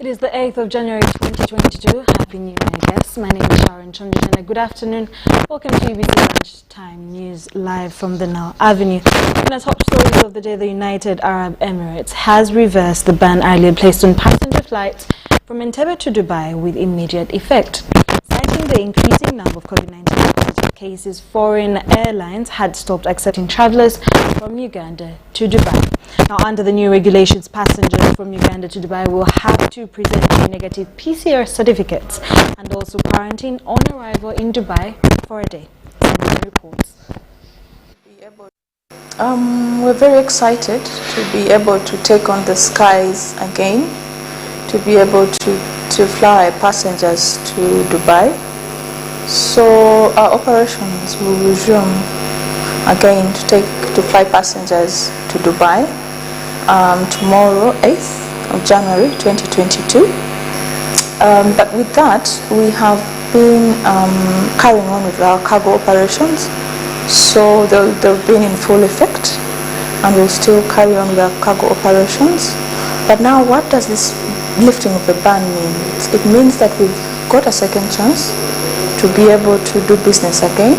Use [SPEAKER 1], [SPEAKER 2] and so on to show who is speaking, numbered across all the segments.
[SPEAKER 1] It is the 8th of January 2022. Happy New Year, I guess. My name is Sharon Kyomugisha. Good afternoon. Welcome to UBC Lunchtime News live from the Now Avenue. In our top stories of the day, the United Arab Emirates has reversed the ban earlier placed on passenger flights from Entebbe to Dubai with immediate effect. Citing the increasing number of COVID-19 cases, foreign airlines had stopped accepting travelers from Uganda to Dubai. Now, under the new regulations, passengers from Uganda to Dubai will have to present a negative PCR certificates and also quarantine on arrival in Dubai for a day. Reports.
[SPEAKER 2] We're very excited to be able to take on the skies again, to be able to fly passengers to Dubai. So our operations will resume again to fly passengers to Dubai tomorrow, 8th of January 2022. But with that, we have been carrying on with our cargo operations. So they've been in full effect, and we'll still carry on with our cargo operations. But now, what does this lifting of the ban mean? It means that we've got a second chance to be able to do business again,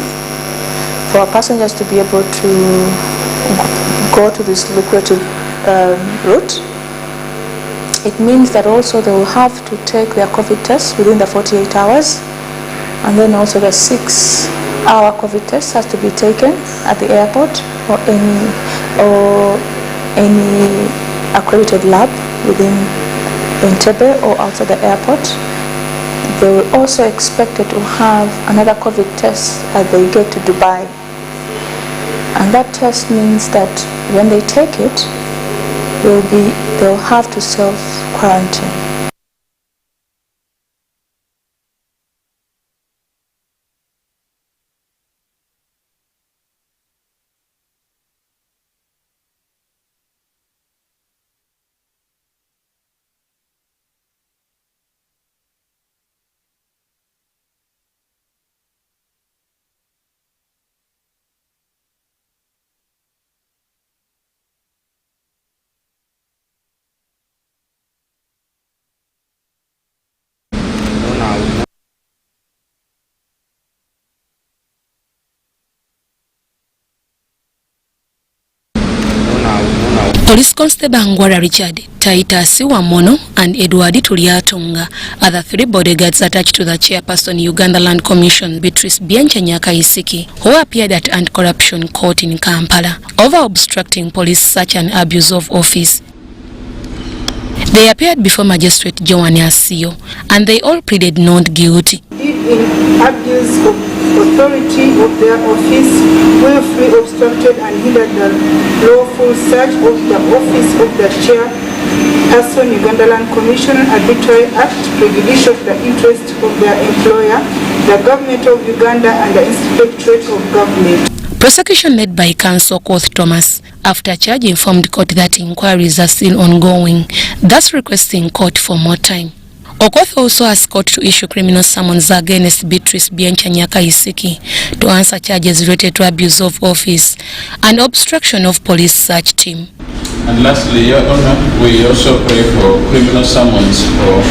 [SPEAKER 2] for our passengers to be able to go to this lucrative route. It means that also they will have to take their COVID test within the 48 hours, and then also the 6-hour COVID test has to be taken at the airport or any accredited lab within Entebbe or outside the airport. They will also expected to have another COVID test as they get to Dubai. And that test means that when they take it, they'll have to self-quarantine.
[SPEAKER 3] Police Constable Angwara Richard, Titus Wamono and Edward Tuliatunga are the 3 bodyguards attached to the chairperson Uganda Land Commission Beatrice Byantya-Nyakaisiki, who appeared at Anti-Corruption Court in Kampala over obstructing police search and abuse of office. They appeared before Magistrate Joan Asio and they all pleaded not guilty.
[SPEAKER 4] In abuse of authority of their office, willfully obstructed and hindered the lawful search of the office of the chairperson, Uganda Land Commission, arbitrary act prejudicial to the interest of their employer, the government of Uganda, and the Inspectorate of Government.
[SPEAKER 3] Prosecution led by Counsel Koth Thomas, after charge informed court that inquiries are still ongoing, thus requesting court for more time. Okoth also asked court to issue criminal summons against Beatrice Byantya-Nyakaisiki to answer charges related to abuse of office and obstruction of police search team.
[SPEAKER 5] And lastly, Your Honor, we also pray for criminal summons for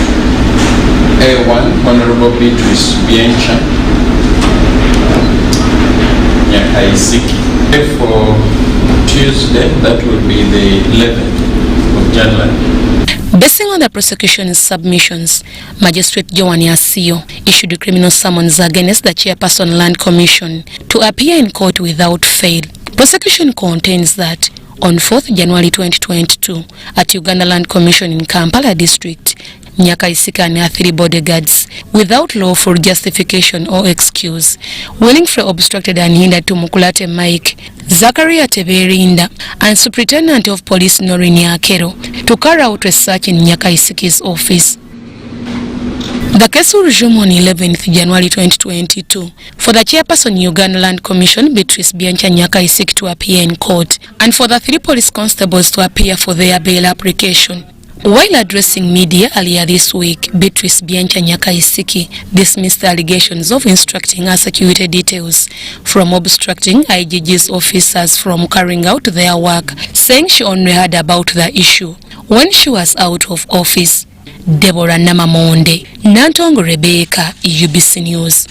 [SPEAKER 5] A1 Honorable Beatrice Byantya-Nyakaisiki for Tuesday, that will be the 11th of January.
[SPEAKER 3] Basing on the prosecution's submissions, Magistrate Joan Asio issued criminal summons against the chairperson Land Commission to appear in court without fail. Prosecution contends that on 4th January 2022 at Uganda Land Commission in Kampala District, Nyakaisiki and her 3 bodyguards, without lawful justification or excuse, willingly obstructed and hindered Tumukulate Mike, Zachariah Teberinda, and Superintendent of Police Noreen Akero to carry out research in Nyakaisiki's office. The case will resume on 11th January 2022 for the chairperson Uganda Land Commission Beatrice Byantya-Nyakaisiki to appear in court and for the 3 police constables to appear for their bail application. While addressing media earlier this week, Beatrice Byantya-Nyakaisiki dismissed the allegations of instructing her security details from obstructing IGG's officers from carrying out their work, saying she only heard about the issue when she was out of office. Deborah Namamonde, Nantongo Rebecca, UBC News.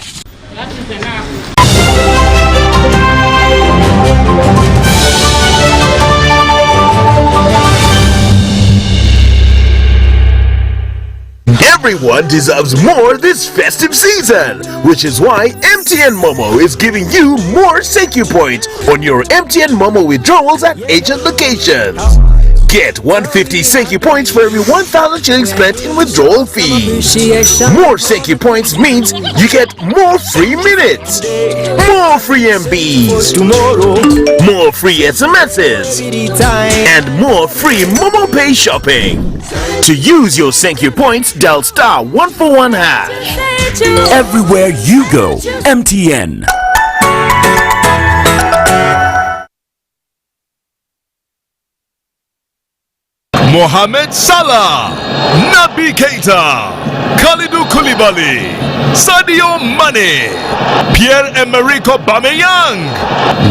[SPEAKER 6] Everyone deserves more this festive season, which is why MTN Momo is giving you more thank you points on your MTN Momo withdrawals at agent locations. Get 150 thank you points for every 1,000 shillings spent in withdrawal fees. More thank you points means you get more free minutes, more free MBs, more free SMSs, and more free Momo Pay shopping. To use your thank you points, dial *141#.
[SPEAKER 7] Everywhere you go, MTN.
[SPEAKER 8] Mohamed Salah, Naby Keita, Kalidou Koulibaly, Sadio Mane, Pierre-Emerick Aubameyang.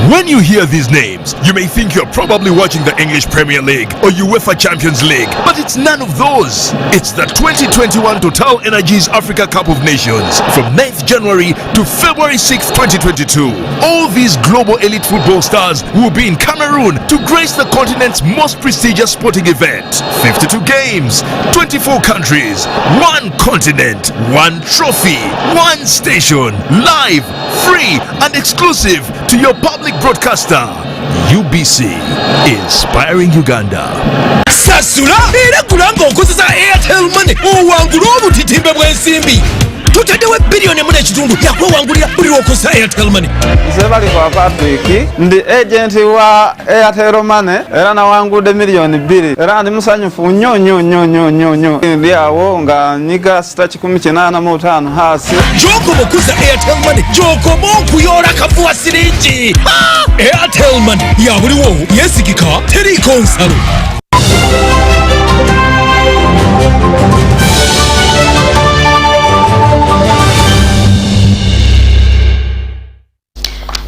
[SPEAKER 8] When you hear these names, you may think you're probably watching the English Premier League or UEFA Champions League, but it's none of those. It's the 2021 Total Energies Africa Cup of Nations from 9th January to February 6, 2022. All these global elite football stars will be in Cameroon to grace the continent's most prestigious sporting event. 52 games, 24 countries, 1 continent, 1 trophy, 1 station, live, free and exclusive to your public broadcaster. UBC, inspiring Uganda.
[SPEAKER 9] Sasula era kulanga okozesa Airtel Money owangula obutitimbe bw'ensimbi tutaddewo biliyoni mu n'ekitundu yakwewangulira buli lw'okozesa Airtel Money.
[SPEAKER 10] Nze bali kwa Patrick ndi agent wa Airtel Money era nawangudde miliyoni 2 era ndi musanyufu nnyo ndi awo nga nyiga *185 hasi.
[SPEAKER 9] Gy'okoma okuza Airtel Money gy'okoma okuyoola kafuwa siringi. Airtel Money ya buliwo yeesigika teriiko nsalo.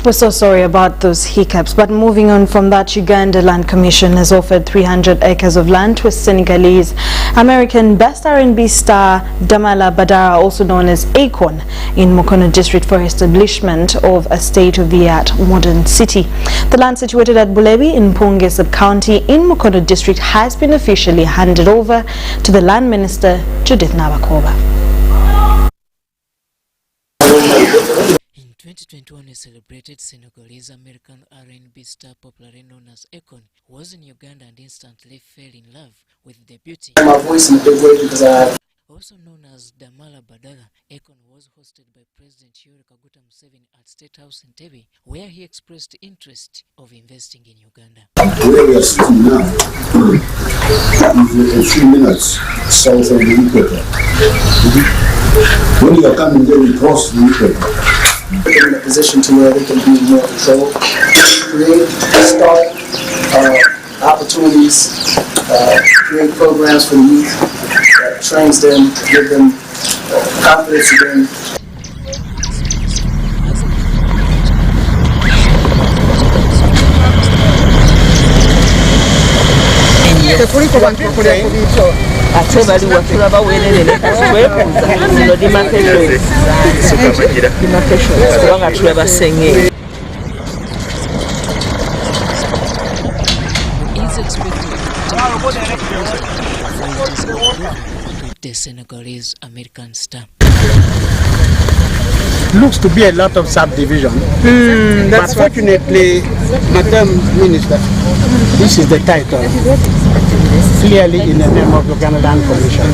[SPEAKER 1] We're so sorry about those hiccups, but moving on from that, Uganda Land Commission has offered 300 acres of land to Senegalese American best R&B star Damala Badara, also known as Akon, in Mukono district for establishment of a state-of-the-art modern city. The land situated at Bulebi in Punge sub-county in Mukono district has been officially handed over to the land minister Judith Nabakoba.
[SPEAKER 11] 2021 we celebrated Senegalese American R&B star popularly known as Akon, who was in Uganda and instantly fell in love with the beauty.
[SPEAKER 12] My voice in a big way because
[SPEAKER 11] Also known as Damala Badala, Akon was hosted by President Yoweri Kaguta Museveni at State House in Tebe, where he expressed interest of investing in Uganda.
[SPEAKER 12] Where we are sitting now is a few minutes south of the equator. When you are coming there, we cross the equator. They're in a position to where they can be more control, create, start opportunities, create programs for the youth that trains them, give them confidence again.
[SPEAKER 13] ate bali watula bawerere twebuuza zino demarcations kubanga tulaba Sengeri.
[SPEAKER 11] The Senegalese American star.
[SPEAKER 14] Looks to be a lot of subdivision. But fortunately, Madam Minister, this is the title, clearly in the name of the Uganda Land Commission.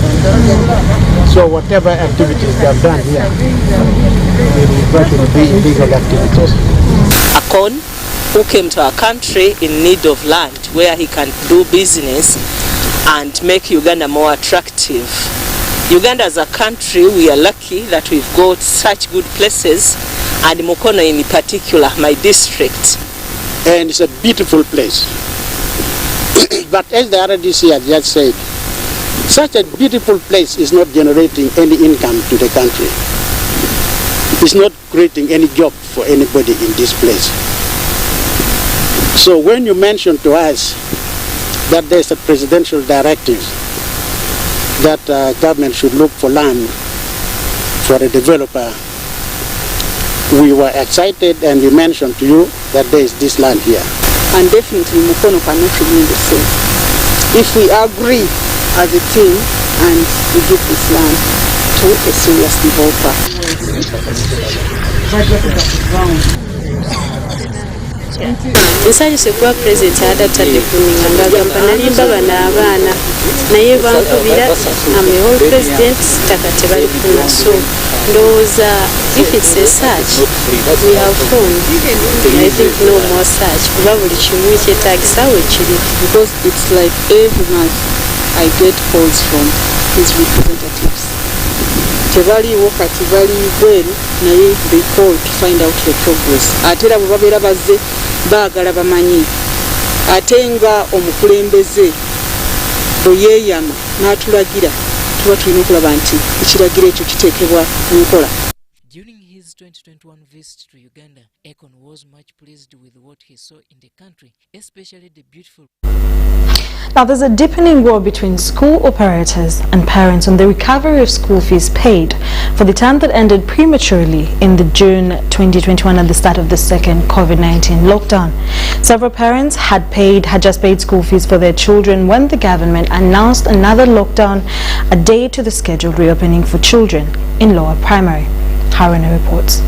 [SPEAKER 14] So whatever activities they have done here, will be illegal activities.
[SPEAKER 13] Akon, who came to our country in need of land where he can do business and make Uganda more attractive. Uganda as a country, we are lucky that we've got such good places, and Mukono in particular, my district.
[SPEAKER 14] And it's a beautiful place. But as the RDC has just said, such a beautiful place is not generating any income to the country. It's not creating any job for anybody in this place. So when you mention to us that there's a presidential directive that government should look for land for a developer. We were excited and we mentioned to you that there is this land here.
[SPEAKER 4] And definitely Mukono cannot remain the same. If we agree as a team and we give this land to a serious developer.
[SPEAKER 15] Nsanyuse kuba pulezidenti adatadde kuninga ng'agamba nalimba bano abaana naye bankubira I'm all president ttaka tebalifuna, so ndowooza if it's a search we have found, I think no more search kuba buli kimu kyetaagisa we kiri,
[SPEAKER 4] because it's like every month I get calls from his representatives. Tebaliwo kati bali bweru naye they call to find out the progress. Ate era bwe babeera bazze baagala bamanyi, ate nga omukulembeze bwe yeeyama n'atulagira tuba tulina okulaba nti ekiragiro ekyo kiteekebwa mu nkola.
[SPEAKER 11] During his 2021 visit to Uganda, Akon was much pleased with what he saw in the country, especially the beautiful.
[SPEAKER 1] Now, there's a deepening war between school operators and parents on the recovery of school fees paid for the term that ended prematurely in the June 2021 at the start of the second COVID-19 lockdown. Several parents had just paid school fees for their children when the government announced another lockdown a day to the scheduled reopening for children in lower primary. Haruna reports.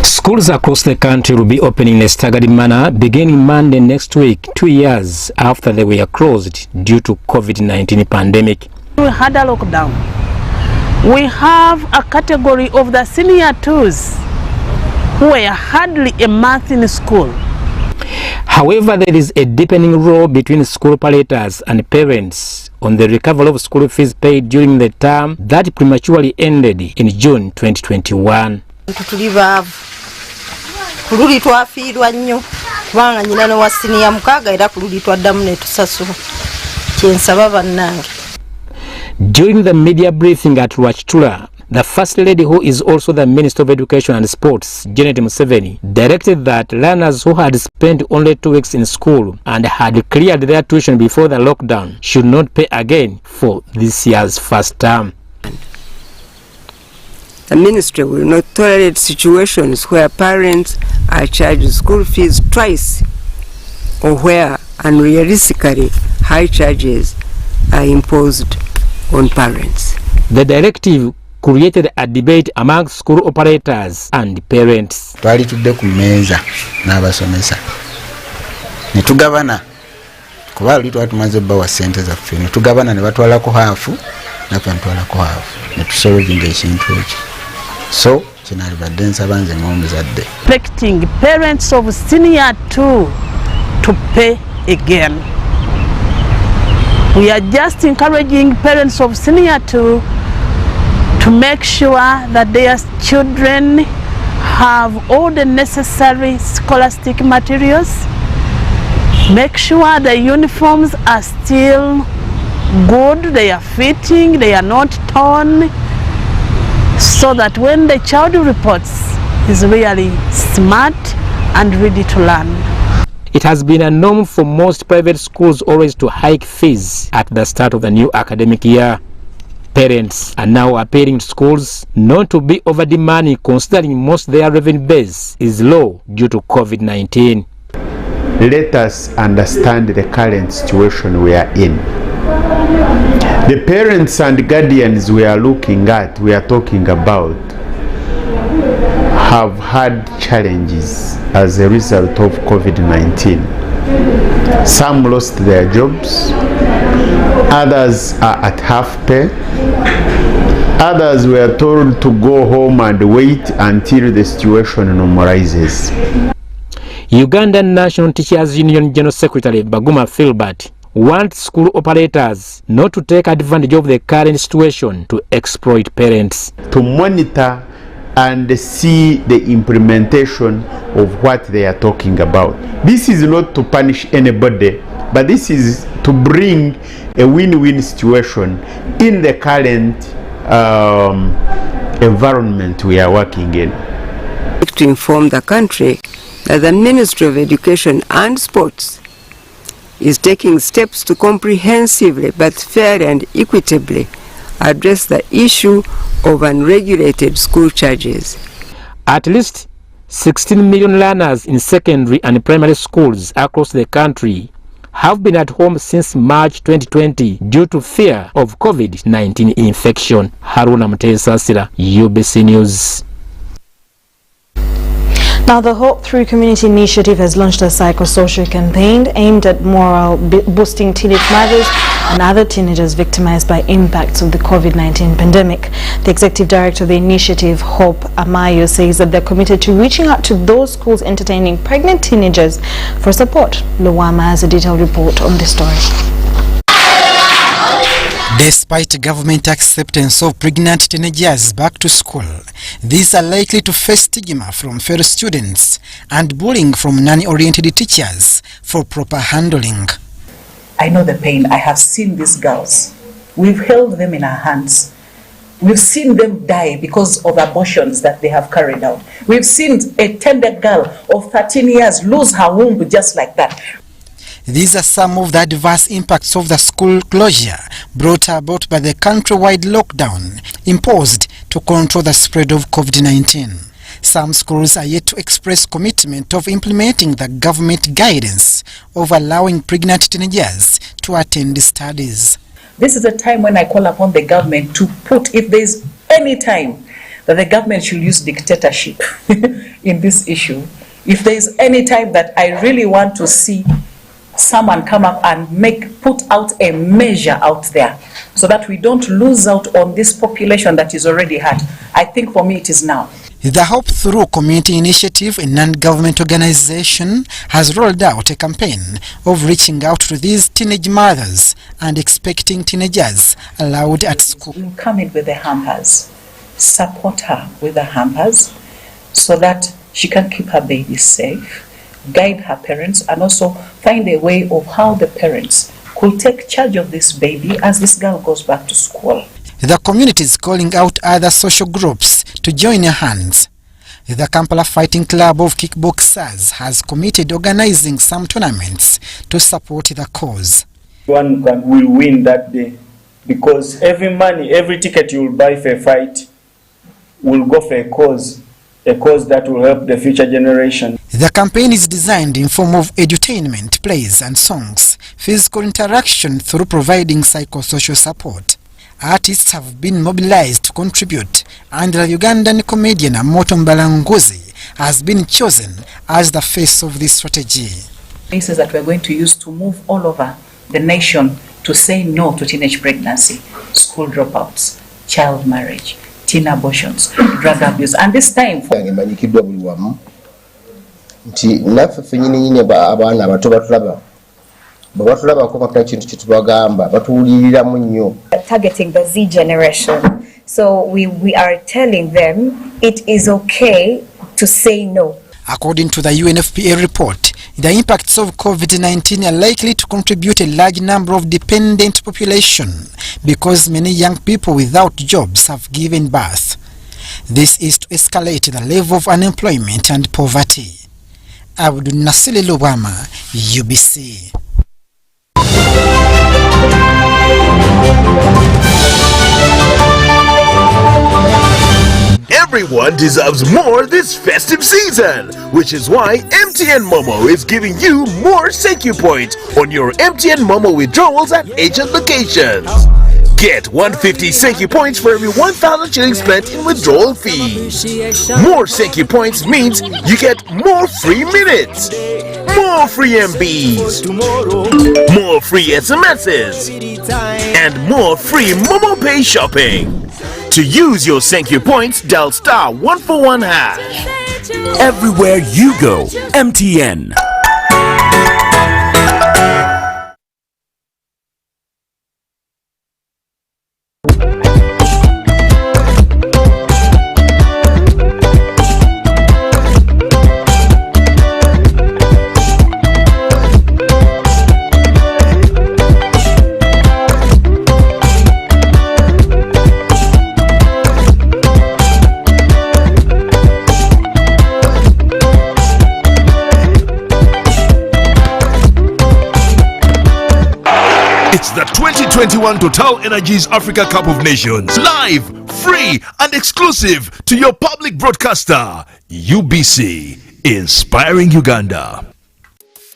[SPEAKER 16] Schools across the country will be opening in a staggered manner beginning Monday next week, 2 years after they were closed due to COVID-19 pandemic.
[SPEAKER 17] We had a lockdown. We have a category of the senior twos who were hardly a month in school.
[SPEAKER 16] However, there is a deepening role between school operators and parents on the recovery of school fees paid during the term that prematurely ended in June 2021.
[SPEAKER 18] Kululi twafiirwa nnyo kubanga nyina ne wa siniya mukaaga era kululi twaddamu ne tusasula kyensaba bannange.
[SPEAKER 16] During the media briefing at Rwachitula, the First Lady, who is also the Minister of Education and Sports, Janet Museveni, directed that learners who had spent only 2 weeks in school and had cleared their tuition before the lockdown should not pay again for this year's first term.
[SPEAKER 19] The ministry will not tolerate situations where parents are charged school fees twice or where unrealistically high charges are imposed on parents.
[SPEAKER 16] The directive created a debate among school operators and parents.
[SPEAKER 20] Twali tudde ku mmeeza n'abasomesa ne tugabana kuba luli twali tumaze bbawa ssente zaffe ne tugabana ne batwalako haafu naffe ntwalako haafu ne tusolvinga ekintu ekyo. So kinalibadde nsaba nze ng'omuzadde.
[SPEAKER 17] Expecting parents of senior 2 to pay again. We are just encouraging parents of senior 2 to make sure that their children have all the necessary scholastic materials. Make sure the uniforms are still good, they are fitting, they are not torn, so that when the child reports, he's really smart and ready to learn.
[SPEAKER 16] It has been a norm for most private schools always to hike fees at the start of the new academic year. Parents are now appealing to schools not to be over demanding, considering most of their revenue base is low due to COVID-19.
[SPEAKER 21] Let us understand the current situation we are in. The parents and guardians we are looking at, we are talking about, have had challenges as a result of COVID-19. Some lost their jobs, others are at half pay, others were told to go home and wait until the situation normalizes.
[SPEAKER 16] Ugandan National Teachers Union General Secretary Baguma Philbert wants school operators not to take advantage of the current situation to exploit parents.
[SPEAKER 21] To monitor and see the implementation of what they are talking about. This is not to punish anybody, but this is to bring a win-win situation in the current environment we are working in.
[SPEAKER 19] To inform the country that the Ministry of Education and Sports is taking steps to comprehensively but fairly and equitably address the issue of unregulated school charges.
[SPEAKER 16] At least 16 million learners in secondary and primary schools across the country have been at home since March 2020 due to fear of COVID-19 infection. Haruna Mutesasira, UBC News.
[SPEAKER 1] Now, the Hope Through Community Initiative has launched a psychosocial campaign aimed at morale boosting teenage mothers and other teenagers victimized by impacts of the COVID-19 pandemic. The executive director of the initiative, Hope Amayo, says that they're committed to reaching out to those schools entertaining pregnant teenagers for support. Luwama has a detailed report on this story.
[SPEAKER 2] Despite government acceptance of pregnant teenagers back to school, these are likely to face stigma from fellow students and bullying from non-oriented teachers for proper handling.
[SPEAKER 22] I know the pain. I have seen these girls. We've held them in our hands. We've seen them die because of abortions that they have carried out. We've seen a tender girl of 13 years lose her womb just like that.
[SPEAKER 2] These are some of the adverse impacts of the school closure brought about by the countrywide lockdown imposed to control the spread of COVID-19. Some schools are yet to express commitment of implementing the government guidance of allowing pregnant teenagers to attend studies.
[SPEAKER 22] This is a time when I call upon the government to put, if there is any time that the government should use dictatorship in this issue, if there is any time that I really want to see someone come up and put out a measure out there so that we don't lose out on this population that is already hurt, I think for me it is now.
[SPEAKER 2] The Hope Through Community Initiative, a non-government organization, has rolled out a campaign of reaching out to these teenage mothers and expecting teenagers allowed at school.
[SPEAKER 22] We'll come in with the hampers, support her with the hampers so that she can keep her baby safe, guide her parents, and also find a way of how the parents could take charge of this baby as this girl goes back to school.
[SPEAKER 2] The community is calling out other social groups to join hands. The Kampala Fighting Club of Kickboxers has committed organizing some tournaments to support the cause.
[SPEAKER 23] One will win that day because every ticket you will buy for a fight will go for a cause that will help the future generation.
[SPEAKER 2] The campaign is designed in form of edutainment, plays and songs, physical interaction through providing psychosocial support. Artists have been mobilized to contribute, and the Ugandan comedian Moto Mbalanguzi has been chosen as the face of this strategy.
[SPEAKER 22] Places that we're going to use to move all over the nation to say no to teenage pregnancy, school dropouts, child marriage, teen abortions, drug abuse, and this time for
[SPEAKER 24] targeting the Z generation. So we are telling them it is okay to say no.
[SPEAKER 2] According to the UNFPA report, the impacts of COVID-19 are likely to contribute a large number of dependent population because many young people without jobs have given birth. This is to escalate the level of unemployment and poverty. Abdul Nasili Lubama, UBC.
[SPEAKER 6] Everyone deserves more this festive season, which is why MTN Momo is giving you more thank you points on your MTN Momo withdrawals at agent locations. Get 150 thank you points for every 1,000 shillings spent in withdrawal fees. More thank you points means you get more free minutes, more free MBs, more free SMSs, and more free Momo Pay shopping. To use your thank you points, dial *141#.
[SPEAKER 7] Everywhere you go, MTN.
[SPEAKER 6] It's the 2021 Total Energies Africa Cup of Nations. Live, free, and exclusive to your public broadcaster, UBC, inspiring Uganda.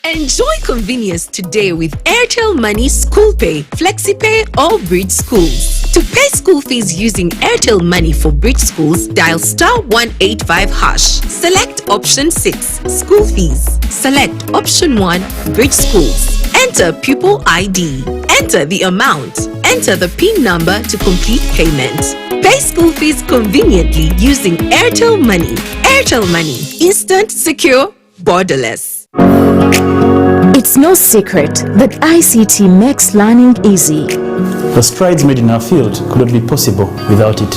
[SPEAKER 3] Enjoy convenience today with Airtel Money School Pay, FlexiPay, or Bridge Schools. To pay school fees using Airtel Money for Bridge Schools, dial *185#. Select option 6, School Fees. Select option 1, Bridge Schools. Enter pupil ID. Enter the amount. Enter the PIN number to complete payment. Pay school fees conveniently using Airtel Money. Airtel Money. Instant, secure, borderless.
[SPEAKER 5] It's no secret that ICT makes learning easy.
[SPEAKER 8] The strides made in our field could not be possible without it.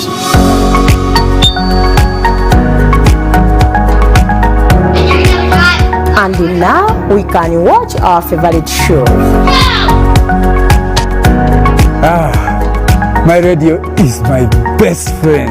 [SPEAKER 5] And now we can watch our favorite show.
[SPEAKER 10] My radio is my best friend.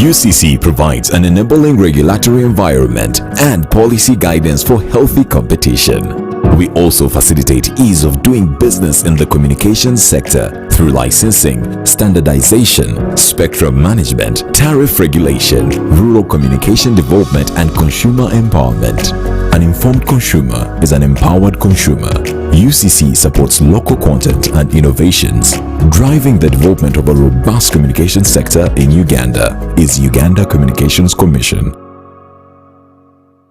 [SPEAKER 25] UCC provides an enabling regulatory environment and policy guidance for healthy competition. We also facilitate ease of doing business in the communications sector through licensing, standardization, spectrum management, tariff regulation, rural communication development, and consumer empowerment. An informed consumer is an empowered consumer. UCC supports local content and innovations. Driving the development of a robust communication sector in Uganda is Uganda Communications Commission.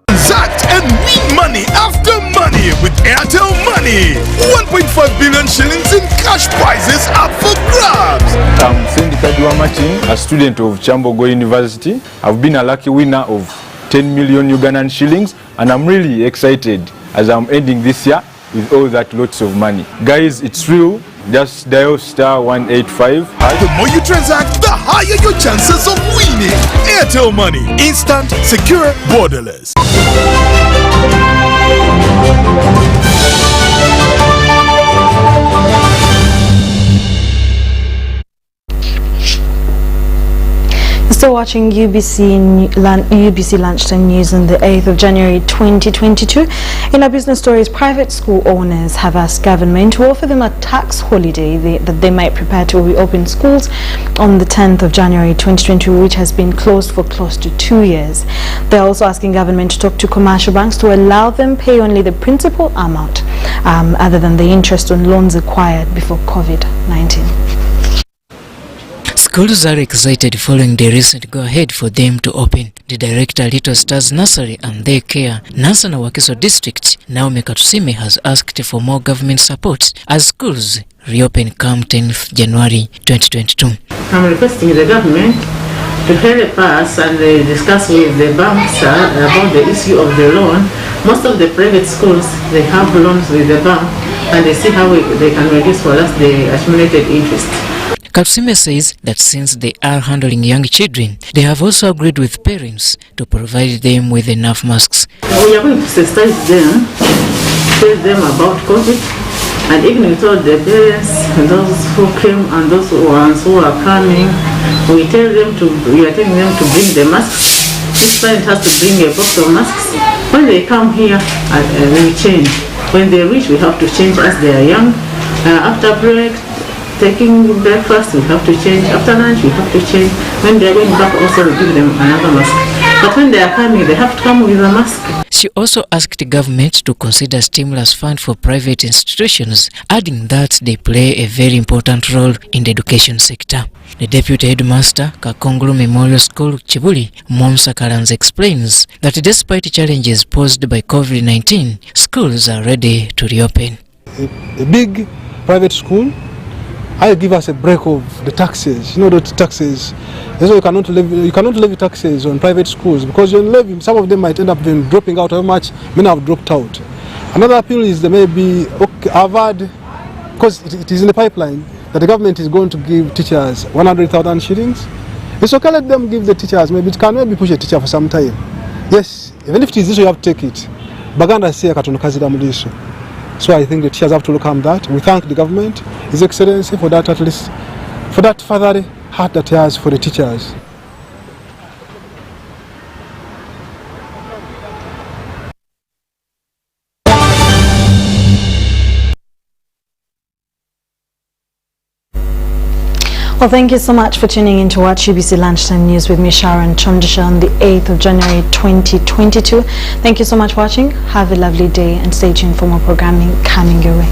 [SPEAKER 6] Transact and win money after money with Airtel Money. 1.5 billion shillings in cash prizes up for grabs.
[SPEAKER 10] I'm Cindy Kadiwamati, a student of Chambogo University. I've been a lucky winner of 10 million Ugandan shillings, and I'm really excited as I'm ending this year with all that lots of money. Guys, it's real. Just dial *185#.
[SPEAKER 6] The more you transact, the higher your chances of winning. Airtel Money. Instant, secure, borderless.
[SPEAKER 1] Still watching UBC Lunchtime News on the 8th of January 2022. In our business stories, private school owners have asked government to offer them a tax holiday that they might prepare to reopen schools on the 10th of January 2022, which has been closed for close to 2 years. They're also asking government to talk to commercial banks to allow them pay only the principal amount other than the interest on loans acquired before COVID-19.
[SPEAKER 11] Schools are excited following the recent go-ahead for them to open. The director Little Stars Nursery and Daycare, Nansana Wakiso District, Naomi Katusime, has asked for more government support as schools reopen come 10th January 2022.
[SPEAKER 26] I'm requesting the government to help us and discuss with the banks about the issue of the loan. Most of the private schools, they have loans with the bank and they see how they can reduce for us the accumulated interest.
[SPEAKER 11] Katusime says that since they are handling young children, they have also agreed with parents to provide them with enough masks.
[SPEAKER 26] We are going to sensitize them, tell them about COVID, and even we told the parents, those who came and those who are coming, we are telling them to bring the masks. Each parent has to bring a box of masks. When they come here, we change. When they reach, we have to change as they are young. After break, taking breakfast, we have to change. After lunch, we have to change. When they are going back, also we give them another mask. But when they are coming, they have to come with a mask.
[SPEAKER 11] She also asked the government to consider stimulus fund for private institutions, adding that they play a very important role in the education sector. The deputy headmaster, Kakongulu Memorial School, Chibuli, Momsa Karanz, explains that despite challenges posed by COVID-19, schools are ready to reopen.
[SPEAKER 27] A big private school, I give us a break of the taxes. You know the taxes. That's why you cannot levy taxes on private schools because you levy, some of them might end up dropping out. How much many have dropped out? Another appeal is there may be I've heard, because it is in the pipeline, that the government is going to give teachers 100,000 shillings. It's okay, let them give the teachers. Maybe it can maybe push a teacher for some time. Yes, even if it is this, you have to take it. Baganda say katonokazi damuliso. So I think the teachers have to look at that. We thank the government, His Excellency, for that, at least for that fatherly heart that he has for the teachers.
[SPEAKER 1] Well, thank you so much for tuning in to watch UBC Lunchtime News with me, Sharon Kyomugisha, on the 8th of January 2022. Thank you so much for watching. Have a lovely day and stay tuned for more programming coming your way.